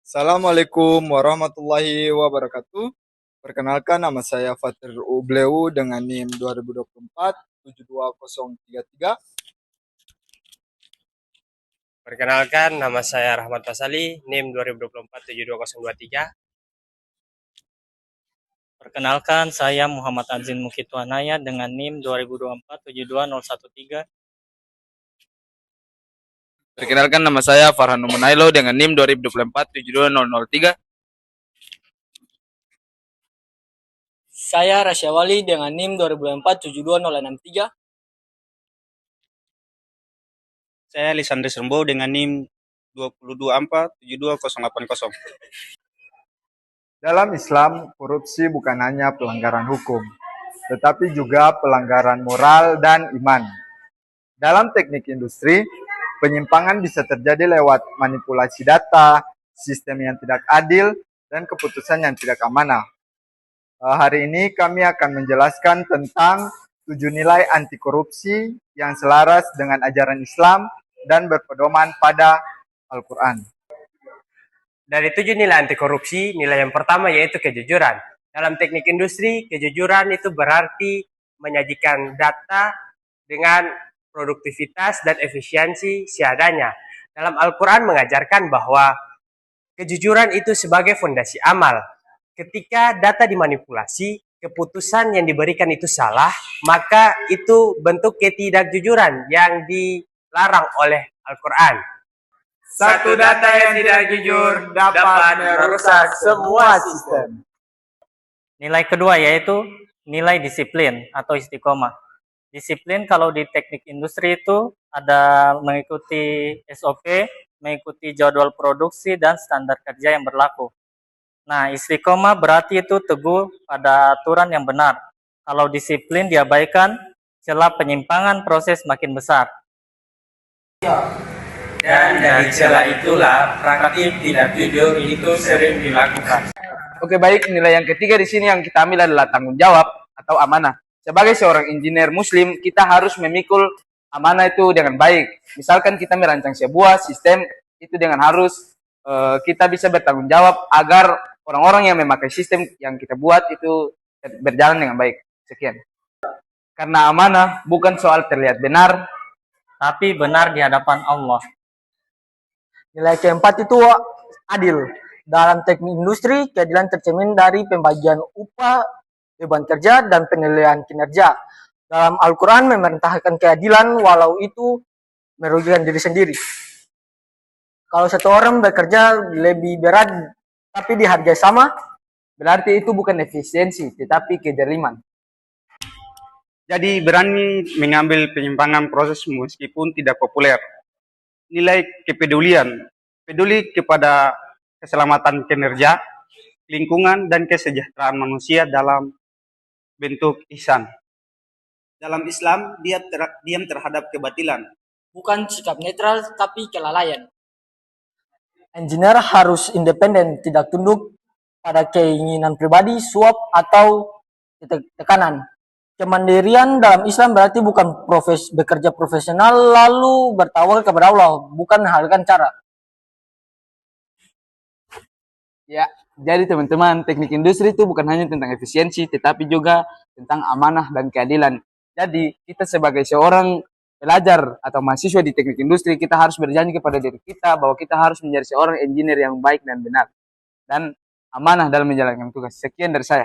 Assalamualaikum warahmatullahi wabarakatuh. Perkenalkan nama saya Fatir Ubleu dengan NIM 2024 72033. Perkenalkan, nama saya Rahmat Fasali, NIM 2024 72023. Perkenalkan, saya Muhammad Azin Mukitwanaya dengan NIM 2024 72013. Perkenalkan, nama saya Farhan Munailo dengan NIM 2024 72003. Saya Rasya Wali dengan NIM 2024 72063. Saya Lisandri Serembo dengan NIM 2024 72080. Dalam Islam, korupsi bukan hanya pelanggaran hukum, tetapi juga pelanggaran moral dan iman. Dalam teknik industri, penyimpangan bisa terjadi lewat manipulasi data, sistem yang tidak adil, dan keputusan yang tidak amanah. Hari ini kami akan menjelaskan tentang 7 nilai anti korupsi yang selaras dengan ajaran Islam dan berpedoman pada Al-Quran. Dari 7 nilai anti korupsi, nilai yang pertama yaitu kejujuran. Dalam teknik industri, kejujuran itu berarti menyajikan data dengan produktivitas dan efisiensi seadanya. Dalam Al-Quran mengajarkan bahwa kejujuran itu sebagai fondasi amal. Ketika data dimanipulasi, keputusan yang diberikan itu salah, maka itu bentuk ketidakjujuran yang dilarang oleh Al-Quran. Satu data yang tidak jujur dapat merusak semua sistem. Nilai kedua yaitu nilai disiplin atau istiqomah. Disiplin kalau di teknik industri itu ada mengikuti SOP, mengikuti jadwal produksi dan standar kerja yang berlaku. Nah, istiqomah berarti itu teguh pada aturan yang benar. Kalau disiplin diabaikan, celah penyimpangan proses makin besar. Dan dari celah itulah praktik tidak jujur itu sering dilakukan. Oke, baik. Nilai yang ketiga di sini yang kita ambil adalah tanggung jawab atau amanah. Sebagai seorang engineer muslim, kita harus memikul amanah itu dengan baik. Misalkan kita merancang sebuah sistem, itu dengan harus kita bisa bertanggung jawab agar orang-orang yang memakai sistem yang kita buat itu berjalan dengan baik. Sekian. Karena amanah bukan soal terlihat benar, Tapi benar di hadapan Allah. Nilai keempat itu adil. Dalam teknik industri, keadilan tercermin dari pembagian upah, beban kerja, dan penilaian kinerja. Dalam Al-Quran memerintahkan keadilan walau itu merugikan diri sendiri. Kalau satu orang bekerja lebih berat tapi dihargai sama, berarti itu bukan efisiensi, tetapi kezaliman. Jadi berani mengambil penyimpangan proses meskipun tidak populer. Nilai kepedulian, peduli kepada keselamatan kinerja, lingkungan, dan kesejahteraan manusia dalam bentuk ihsan. Dalam Islam, diam terhadap kebatilan. bukan sikap netral tapi kelalaian. Engineer harus independen, tidak tunduk pada keinginan pribadi, suap, atau tekanan. Kemandirian dalam Islam berarti bukan bekerja profesional lalu bertawakal kepada Allah, bukan menghalalkan cara. Ya, jadi teman-teman, teknik industri itu bukan hanya tentang efisiensi, tetapi juga tentang amanah dan keadilan. Jadi, kita sebagai seorang pelajar atau mahasiswa di teknik industri, kita harus berjanji kepada diri kita bahwa kita harus menjadi seorang engineer yang baik dan benar. Dan amanah dalam menjalankan tugas. Sekian dari saya.